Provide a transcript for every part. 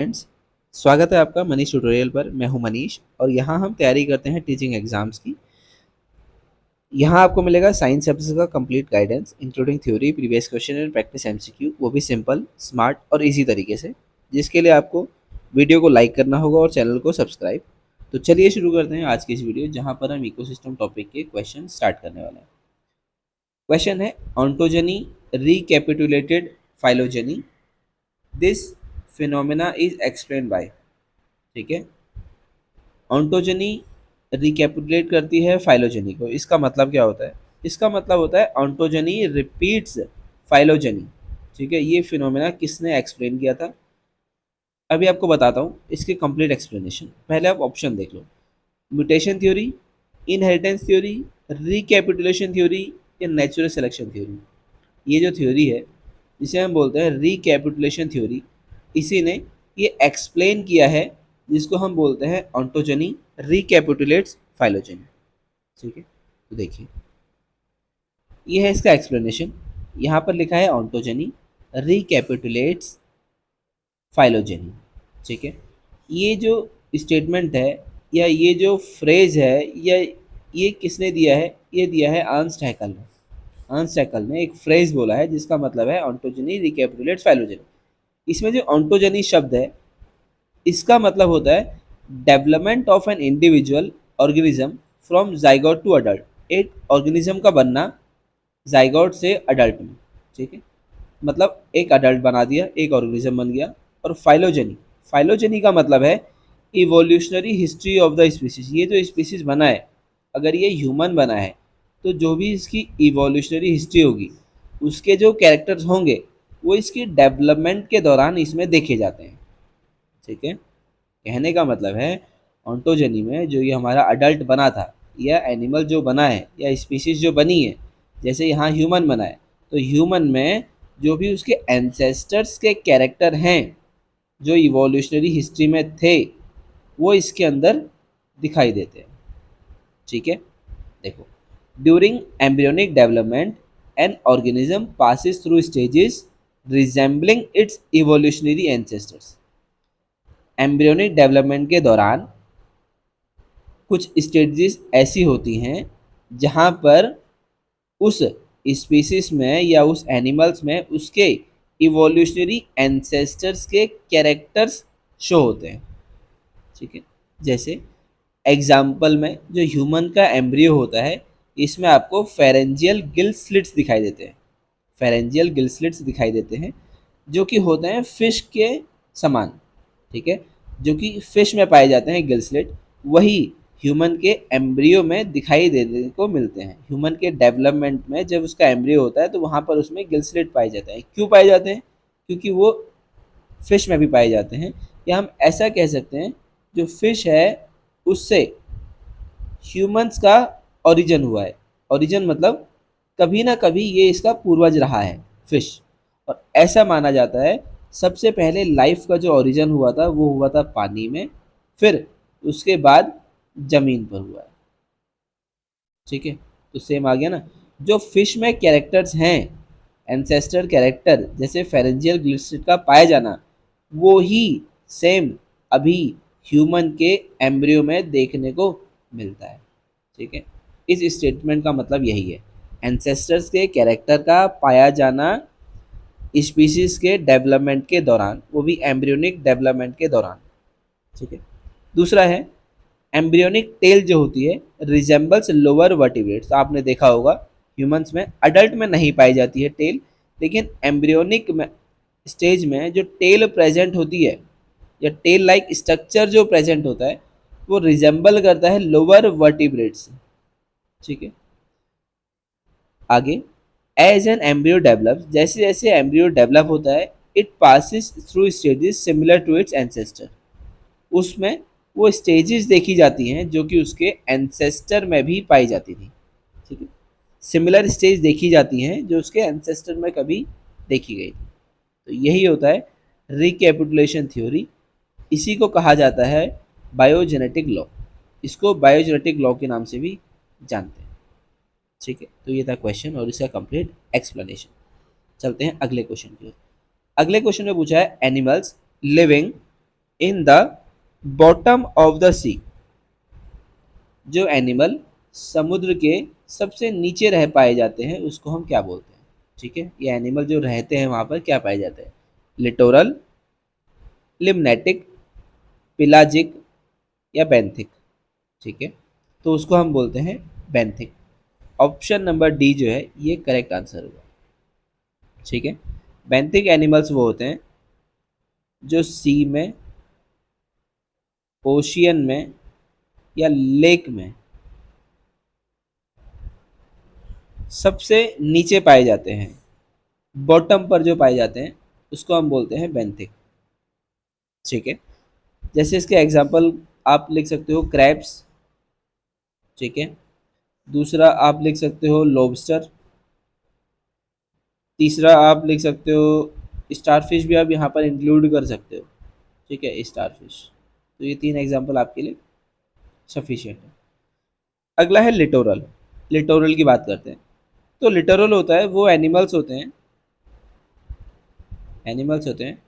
Friends, स्वागत है आपका मनीष ट्यूटोरियल पर। मैं हूं मनीष और यहाँ हम तैयारी करते हैं टीचिंग एग्जाम्स की। यहाँ आपको मिलेगा साइंस सब्जेक्ट का complete guidance including theory, previous question and practice MCQ, वो भी सिंपल, स्मार्ट और इजी तरीके से, जिसके लिए आपको वीडियो को लाइक करना होगा और चैनल को सब्सक्राइब। तो चलिए शुरू करते हैं आज की इस वीडियो, जहाँ पर हम इकोसिस्टम टॉपिक के क्वेश्चन स्टार्ट करने वाले हैं। क्वेश्चन है ontogeny recapitulated phylogeny, this phenomena is explain by. ठीक है, ऑन्टोजनी रिकैपिटुलेट करती है फाइलोजेनी को। इसका मतलब क्या होता है? इसका मतलब होता है ऑन्टोजनी रिपीट्स फाइलोजेनी। ठीक है, ये फिनोमेना किसने एक्सप्लेन किया था? अभी आपको बताता हूँ इसकी कंप्लीट एक्सप्लेनेशन। पहले आप ऑप्शन देख लो, mutation theory, inheritance theory, recapitulation theory या नेचुरल सिलेक्शन थ्योरी। ये जो थ्योरी है जिसे हम बोलते हैं रिकैपिटुलेशन थ्योरी, इसी ने ये एक्सप्लेन किया है, जिसको हम बोलते हैं ऑन्टोजनी रिकैपिटुलेट्स फाइलोजेनी। ठीक है, तो देखिए ये है इसका एक्सप्लेनेशन। यहाँ पर लिखा है ऑन्टोजनी रिकैपिटुलेट्स फाइलोजेनी। ठीक है, ये जो स्टेटमेंट है या ये जो फ्रेज है या ये किसने दिया है? ये दिया है अर्नस्ट हैकल ने। अर्नस्ट हैकल ने एक फ्रेज बोला है जिसका मतलब है ऑन्टोजनी रिकैपिटुलेट्स फाइलोजेनी। इसमें जो ऑन्टोजनी शब्द है, इसका मतलब होता है development of an individual organism from zygote to adult. एक ऑर्गेनिज्म का बनना जाइगोट से अडल्ट में। ठीक है, मतलब एक अडल्ट बना दिया, एक ऑर्गेनिज्म बन गया। और फाइलोजेनी, फाइलोजेनी का मतलब है evolutionary history of the species. ये जो स्पीसीज बना है, अगर ये ह्यूमन बना है तो जो भी इसकी इवोल्यूशनरी हिस्ट्री होगी, उसके जो कैरेक्टर्स होंगे वो इसकी डेवलपमेंट के दौरान इसमें देखे जाते हैं। ठीक है, कहने का मतलब है ऑन्टोजनी में जो ये हमारा अडल्ट बना था या एनिमल जो बना है या स्पीसीज जो बनी है, जैसे यहाँ ह्यूमन बना है, तो ह्यूमन में जो भी उसके एंसेस्टर्स के कैरेक्टर हैं जो इवोल्यूशनरी हिस्ट्री में थे, वो इसके अंदर दिखाई देते हैं। ठीक है, देखो, during embryonic development an organism passes through stages resembling it's evolutionary ancestors. Embryonic development के दौरान कुछ स्टेजेस ऐसी होती हैं जहाँ पर उस स्पीसीज में या उस एनिमल्स में उसके इवोल्यूशनरी एंसेस्टर्स के कैरेक्टर्स शो होते हैं। ठीक है, जैसे एग्जाम्पल में जो ह्यूमन का एम्ब्रियो होता है, इसमें आपको फेरेंजियल गिल स्लिट्स दिखाई देते हैं। फेरेंजियल गिल स्लिट्स दिखाई देते हैं जो कि होते हैं फिश के समान। ठीक है, जो कि फिश में पाए जाते हैं गिल स्लिट, वही ह्यूमन के एम्ब्रियो में दिखाई देने को मिलते हैं। ह्यूमन के डेवलपमेंट में जब उसका एम्ब्रियो होता है तो वहाँ पर उसमें गिल स्लिट पाए जाते हैं। क्यों पाए जाते हैं? क्योंकि वो फिश में भी पाए जाते हैं। या हम ऐसा कह सकते हैं जो फिश है उससे ह्यूमंस का ओरिजिन हुआ है। ओरिजिन मतलब कभी ना कभी ये इसका पूर्वज रहा है, फिश। और ऐसा माना जाता है सबसे पहले लाइफ का जो ओरिजिन हुआ था वो हुआ था पानी में, फिर उसके बाद जमीन पर हुआ है। ठीक है, तो सेम आ गया ना। जो फिश में कैरेक्टर्स हैं, एंसेस्टर कैरेक्टर जैसे फेरेंजियल ग्लिसरीड का पाया जाना, वो ही सेम अभी ह्यूमन के एम्ब्रियो में देखने को मिलता है। ठीक है, इस स्टेटमेंट का मतलब यही है, एंसेस्टर्स के कैरेक्टर का पाया जाना स्पीसीज के डेवलपमेंट के दौरान, वो भी एम्ब्रियोनिक डेवलपमेंट के दौरान। ठीक है, दूसरा है एम्ब्रियोनिक टेल जो होती है रिजेंबल्स लोअर वर्टिब्रेट्स। आपने देखा होगा ह्यूमंस में अडल्ट में नहीं पाई जाती है टेल, लेकिन एम्ब्रियोनिक में स्टेज में जो टेल प्रेजेंट होती है या टेल लाइक स्ट्रक्चर जो प्रेजेंट होता है, वो रिजेंबल करता है लोअर वर्टिब्रेट्स। ठीक है, आगे, एज एन एम्ब्रियो डेवलप, जैसे जैसे एम्ब्रियो डेवलप होता है, it passes through stages similar to its ancestor. उसमें वो स्टेजेस देखी जाती हैं जो कि उसके एंसेस्टर में भी पाई जाती थी। ठीक है, सिमिलर स्टेज देखी जाती हैं जो उसके एंसेस्टर में कभी देखी गई थी। तो यही होता है रिकैपिटुलेशन थ्योरी। इसी को कहा जाता है बायोजेनेटिक लॉ। इसको बायोजेनेटिक लॉ के नाम से भी जानते हैं। ठीक है, तो ये था क्वेश्चन और इसका कंप्लीट एक्सप्लेनेशन। चलते हैं अगले क्वेश्चन की ओर। अगले क्वेश्चन में पूछा है animals living in the bottom of the sea, जो एनिमल समुद्र के सबसे नीचे रह पाए जाते हैं उसको हम क्या बोलते हैं? ठीक है, ये एनिमल जो रहते हैं वहां पर क्या पाए जाते हैं? लिटोरल, लिम्नेटिक, पिलाजिक या बेंथिक। ठीक है, तो उसको हम बोलते हैं बेंथिक। ऑप्शन नंबर डी जो है ये करेक्ट आंसर होगा। ठीक है, बेंथिक एनिमल्स वो होते हैं जो सी में, ओशियन में या लेक में सबसे नीचे पाए जाते हैं, बॉटम पर जो पाए जाते हैं उसको हम बोलते हैं बेंथिक। ठीक है, जैसे इसके एग्जांपल आप लिख सकते हो क्रैब्स। ठीक है, दूसरा आप लिख सकते हो लॉबस्टर, तीसरा आप लिख सकते हो स्टारफिश, भी आप यहाँ पर इंक्लूड कर सकते हो। ठीक है, स्टारफिश। तो ये तीन एग्जांपल आपके लिए सफिशिएंट है। अगला है लिटोरल। लिटोरल की बात करते हैं। तो लिटोरल होता है वो एनिमल्स होते हैं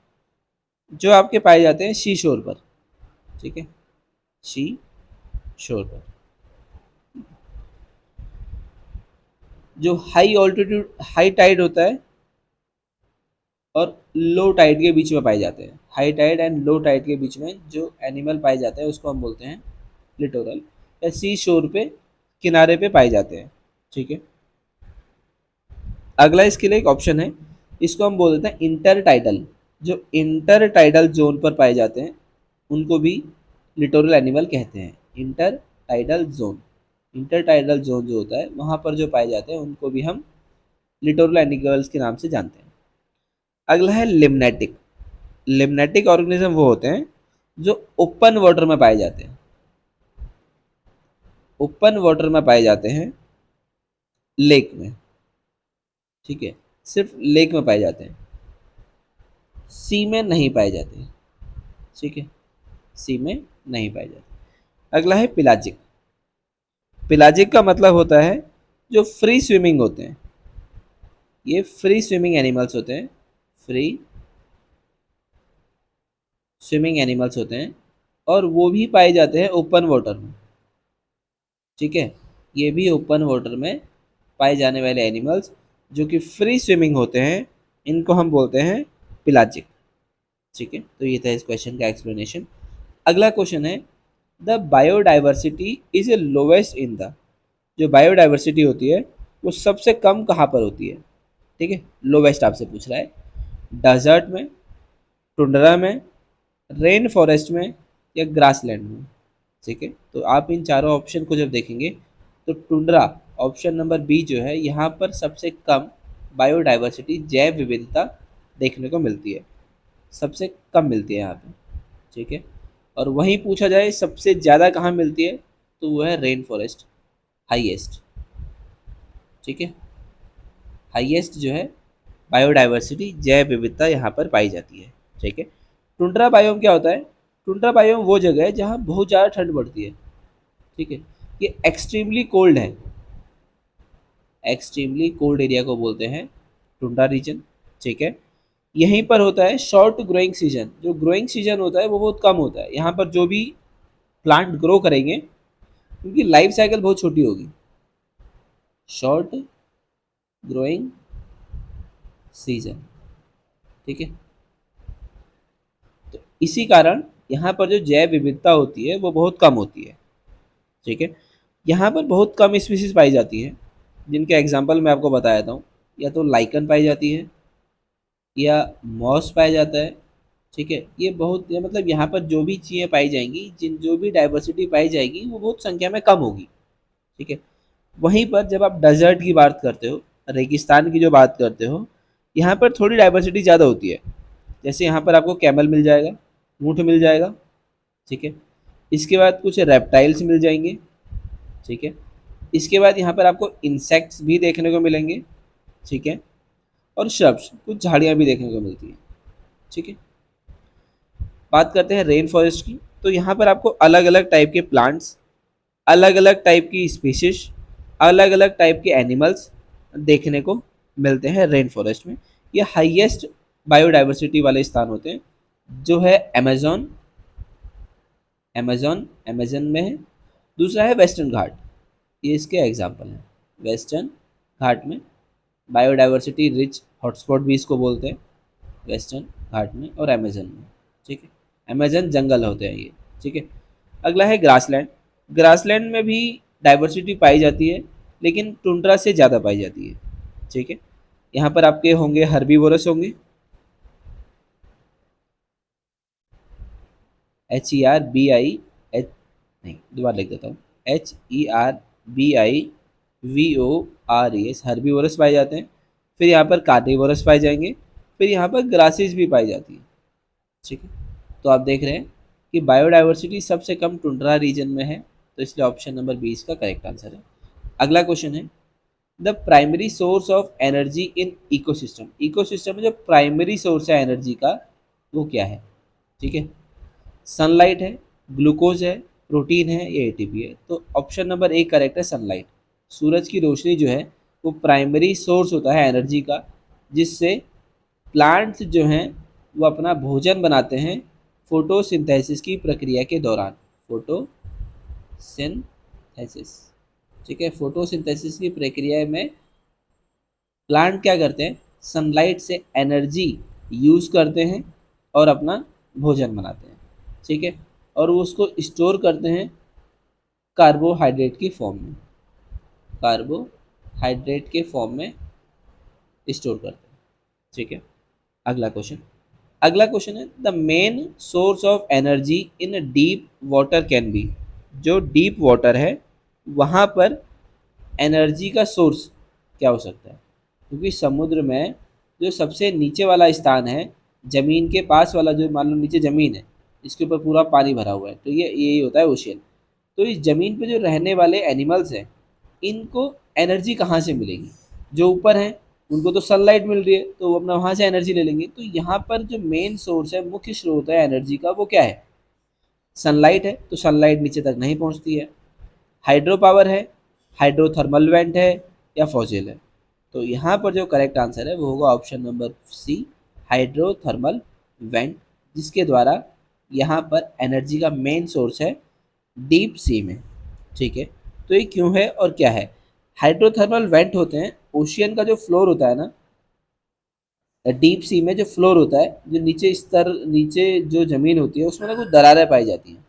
जो आपके पाए जाते हैं सी शोर पर। ठीक है, सी शोर पर, जो हाई ऑल्टीट्यूड, हाई टाइड होता है और लो टाइड के बीच में पाए जाते हैं। High tide and low tide के बीच में जो एनिमल पाए जाते हैं उसको हम बोलते हैं लिटोरल, या सी शोर पे, किनारे पे पाए जाते हैं। ठीक है, अगला इसके लिए एक ऑप्शन है, इसको हम बोल देते हैं इंटर टाइडल। जो इंटर टाइडल जोन पर पाए जाते हैं उनको भी लिटोरल एनिमल कहते हैं। Inter tidal zone, inter tidal zone जो होता है वहाँ पर जो पाए जाते हैं उनको भी हम लिटोरल एनिमल्स के नाम से जानते हैं। अगला है लिम्नेटिक। लिम्नेटिक ऑर्गेनिज्म वो होते हैं जो ओपन वाटर में पाए जाते हैं। ओपन वाटर में पाए जाते हैं, लेक में। ठीक है, सिर्फ लेक में पाए जाते हैं, सी में नहीं पाए जाते। ठीक है, सी में नहीं पाए जाते। अगला है पिलाजिक। पिलाजिक का मतलब होता है जो फ्री स्विमिंग होते हैं। ये फ्री स्विमिंग एनिमल्स होते हैं, फ्री स्विमिंग एनिमल्स होते हैं, और वो भी पाए जाते हैं ओपन वाटर में। ठीक है, ये भी ओपन वाटर में पाए जाने वाले एनिमल्स जो कि फ्री स्विमिंग होते हैं, इनको हम बोलते हैं पिलाजिक। ठीक है, तो ये था इस क्वेश्चन का एक्सप्लेनेशन। अगला क्वेश्चन है, the biodiversity is a lowest in the, जो बायोडाइवर्सिटी होती है वो सबसे कम कहाँ पर होती है? ठीक है, लोवेस्ट आपसे पूछ रहा है। डेजर्ट में, टुंड्रा में, रेन फॉरेस्ट में या ग्रासलैंड में? ठीक है, तो आप इन चारों ऑप्शन को जब देखेंगे तो टुंड्रा, ऑप्शन नंबर बी जो है, यहाँ पर सबसे कम बायोडाइवर्सिटी, जैव विविधता देखने को मिलती है, सबसे कम मिलती है यहाँ पे। ठीक है, और वहीं पूछा जाए सबसे ज़्यादा कहाँ मिलती है तो वो है रेन फॉरेस्ट, हाईएस्ट। ठीक है, हाईएस्ट जो है बायोडाइवर्सिटी, जैव विविधता यहाँ पर पाई जाती है। ठीक है, टुंड्रा बायोम क्या होता है? टुंड्रा बायोम वो जगह है जहाँ बहुत ज़्यादा ठंड पड़ती है। ठीक है, ये एक्सट्रीमली कोल्ड है, एक्सट्रीमली कोल्ड एरिया को बोलते हैं टुंड्रा रीजन। ठीक है, यहीं पर होता है शॉर्ट ग्रोइंग सीजन। जो ग्रोइंग सीजन होता है वो बहुत कम होता है, यहाँ पर जो भी प्लांट ग्रो करेंगे उनकी लाइफ साइकिल बहुत छोटी होगी। Short growing season. ठीक है, तो इसी कारण यहाँ पर जो जैव विविधता होती है वो बहुत कम होती है। ठीक है, यहाँ पर बहुत कम स्पीसीज पाई जाती है, जिनके एग्जाम्पल मैं आपको बता देता हूँ। या तो लाइकन पाई जाती है, या मॉस पाया जाता है। ठीक है, ये बहुत, ये मतलब यहाँ पर जो भी चीज़ें पाई जाएंगी, जिन जो भी डाइवर्सिटी पाई जाएगी वो बहुत संख्या में कम होगी। ठीक है, वहीं पर जब आप डेजर्ट की बात करते हो, रेगिस्तान की जो बात करते हो, यहाँ पर थोड़ी डाइवर्सिटी ज़्यादा होती है। जैसे यहाँ पर आपको कैमल मिल जाएगा, ऊँट मिल जाएगा। ठीक है, इसके बाद कुछ रेप्टाइल्स मिल जाएंगे। ठीक है, इसके बाद यहाँ पर आपको इंसेक्ट्स भी देखने को मिलेंगे। ठीक है, और श्रब्स, कुछ झाड़ियाँ भी देखने को मिलती हैं। ठीक है, बात करते हैं रेन फॉरेस्ट की। तो यहाँ पर आपको अलग अलग टाइप के प्लांट्स, अलग अलग टाइप की स्पीशीज, अलग अलग टाइप के एनिमल्स देखने को मिलते हैं रेन फॉरेस्ट में। ये हाईएस्ट बायोडाइवर्सिटी वाले स्थान होते हैं, जो है अमेजोन, अमेजन में है। दूसरा है वेस्टर्न घाट, ये इसके एग्जाम्पल हैं। वेस्टर्न घाट में बायोडाइवर्सिटी रिच हॉटस्पॉट भी इसको बोलते हैं, वेस्टर्न घाट में और अमेजन में। ठीक है, अमेजन जंगल होते हैं ये। ठीक है, अगला है ग्रासलैंड। ग्रासलैंड में भी डाइवर्सिटी पाई जाती है, लेकिन टुंड्रा से ज़्यादा पाई जाती है। ठीक है, यहाँ पर आपके होंगे हर्बीवोरस होंगे, HERBI, नहीं दोबारा लिख देता हूँ, HERBIVORES, हर्बीवोरस पाए जाते हैं। फिर यहाँ पर कार्निवोरस पाए जाएंगे, फिर यहाँ पर ग्रासेस भी पाई जाती है। ठीक है, तो आप देख रहे हैं कि बायोडाइवर्सिटी सबसे कम टुंड्रा रीजन में है, तो इसलिए ऑप्शन नंबर 20 का करेक्ट आंसर है। अगला क्वेश्चन है, the primary source of energy in ecosystem. Ecosystem में जो प्राइमरी सोर्स है एनर्जी का वो क्या है? ठीक है, सनलाइट है, ग्लूकोज है, प्रोटीन है या एटीपी है? तो ऑप्शन नंबर एक करेक्ट है, सनलाइट। सूरज की रोशनी जो है वो प्राइमरी सोर्स होता है एनर्जी का, जिससे प्लांट्स जो हैं वो अपना भोजन बनाते हैं फोटोसिंथेसिस की प्रक्रिया के दौरान। फोटोसिंथेसिस, ठीक है, फोटोसिंथेसिस की प्रक्रिया में प्लांट क्या करते हैं, सनलाइट से एनर्जी यूज़ करते हैं और अपना भोजन बनाते हैं। ठीक है, और वो उसको स्टोर करते हैं कार्बोहाइड्रेट की फॉर्म में, कार्बोहाइड्रेट के फॉर्म में स्टोर करते हैं। ठीक है, अगला क्वेश्चन, अगला क्वेश्चन है, the main source of energy in deep water can be. जो डीप वाटर है वहाँ पर एनर्जी का सोर्स क्या हो सकता है? क्योंकि समुद्र में जो सबसे नीचे वाला स्थान है, ज़मीन के पास वाला, जो मान लो नीचे ज़मीन है, इसके ऊपर पूरा पानी भरा हुआ है, तो ये यही होता है ओशियन। तो इस ज़मीन पे जो रहने वाले एनिमल्स हैं, इनको एनर्जी कहाँ से मिलेगी? जो ऊपर हैं उनको तो सनलाइट मिल रही है, तो वो अपना वहाँ से एनर्जी ले लेंगे। तो यहाँ पर जो मेन सोर्स है, मुख्य स्रोत है एनर्जी का, वो क्या है? सनलाइट है, तो सनलाइट नीचे तक नहीं पहुँचती है। हाइड्रो पावर है, हाइड्रोथर्मल वेंट है या फॉसिल है? तो यहाँ पर जो करेक्ट आंसर है वो होगा option number C, hydrothermal vent, जिसके द्वारा यहाँ पर एनर्जी का मेन सोर्स है डीप सी में। ठीक है, तो ये क्यों है और क्या है? हाइड्रोथर्मल वेंट होते हैं, ओशियन का जो फ्लोर होता है ना, डीप सी में जो फ्लोर होता है, जो नीचे स्तर, नीचे जो ज़मीन होती है उसमें ना कुछ दरारें पाई जाती हैं।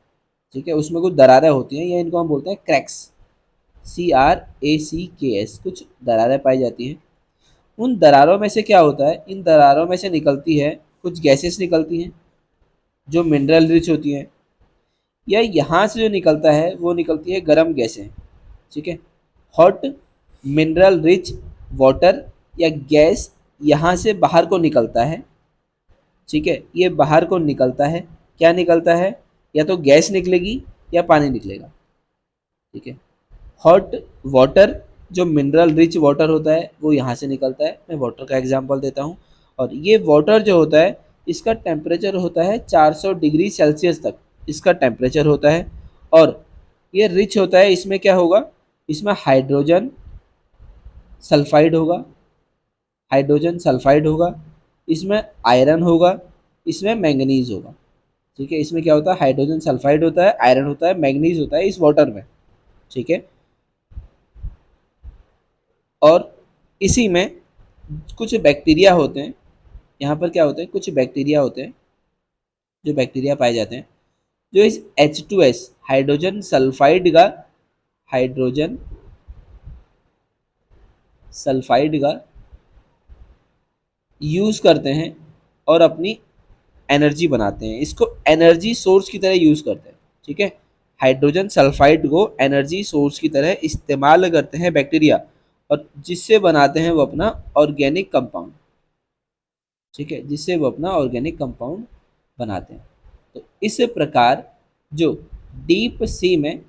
ठीक है, उसमें कुछ दरारें होती हैं, या इनको हम बोलते हैं क्रैक्स, CRACKS, कुछ दरारें पाई जाती हैं। उन दरारों में से क्या होता है, इन दरारों में से निकलती है कुछ गैसेस निकलती हैं जो मिनरल रिच होती हैं, या यहाँ से जो निकलता है वो निकलती है गर्म गैसें। ठीक है, हॉट मिनरल रिच वाटर या गैस यहाँ से बाहर को निकलता है। ठीक है, ये बाहर को निकलता है, क्या निकलता है? या तो गैस निकलेगी या पानी निकलेगा। ठीक है, हॉट वाटर, जो मिनरल रिच वाटर होता है वो यहाँ से निकलता है। मैं वाटर का एग्जांपल देता हूँ, और ये वाटर जो होता है इसका टेम्परेचर होता है 400 डिग्री सेल्सियस तक, इसका टेम्परेचर होता है। और ये रिच होता है, इसमें क्या होगा, इसमें हाइड्रोजन सल्फाइड होगा, हाइड्रोजन सल्फाइड होगा, इसमें आयरन होगा, इसमें मैंगनीज होगा। ठीक है, इसमें क्या होता है, हाइड्रोजन सल्फाइड होता है, आयरन होता है, मैंगनीज होता है इस वाटर में। ठीक है, और इसी में कुछ बैक्टीरिया होते हैं, यहाँ पर क्या होते हैं, कुछ बैक्टीरिया होते हैं, जो बैक्टीरिया पाए जाते हैं जो इस H2S हाइड्रोजन सल्फाइड का, हाइड्रोजन सल्फाइड का यूज़ करते हैं और अपनी एनर्जी बनाते हैं, इसको एनर्जी सोर्स की तरह यूज़ करते हैं। ठीक है, हाइड्रोजन सल्फाइड को एनर्जी सोर्स की तरह इस्तेमाल करते हैं बैक्टीरिया, और जिससे बनाते हैं वो अपना ऑर्गेनिक कंपाउंड। ठीक है, जिससे वो अपना ऑर्गेनिक कंपाउंड बनाते हैं। तो इस प्रकार जो डीप सी में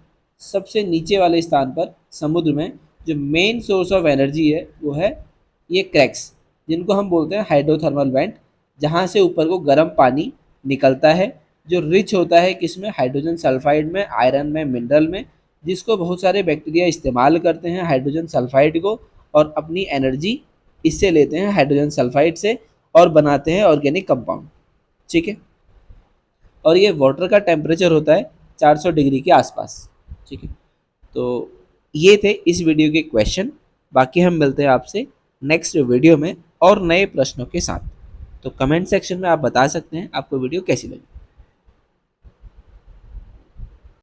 सबसे नीचे वाले स्थान पर समुद्र में जो मेन सोर्स ऑफ एनर्जी है वो है ये क्रैक्स, जिनको हम बोलते हैं हाइड्रोथर्मल वेंट, जहाँ से ऊपर को गर्म पानी निकलता है, जो रिच होता है किसमें, हाइड्रोजन सल्फाइड में, आयरन में, मिनरल में, जिसको बहुत सारे बैक्टीरिया इस्तेमाल करते हैं हाइड्रोजन सल्फाइड को, और अपनी एनर्जी इससे लेते हैं हाइड्रोजन सल्फाइड से, और बनाते हैं ऑर्गेनिक कंपाउंड। ठीक है, और ये वाटर का टेम्परेचर होता है 400 डिग्री के आसपास। ठीक है, तो ये थे इस वीडियो के क्वेश्चन। बाकी हम मिलते हैं आपसे नेक्स्ट वीडियो में और नए प्रश्नों के साथ। तो कमेंट सेक्शन में आप बता सकते हैं आपको वीडियो कैसी लगी।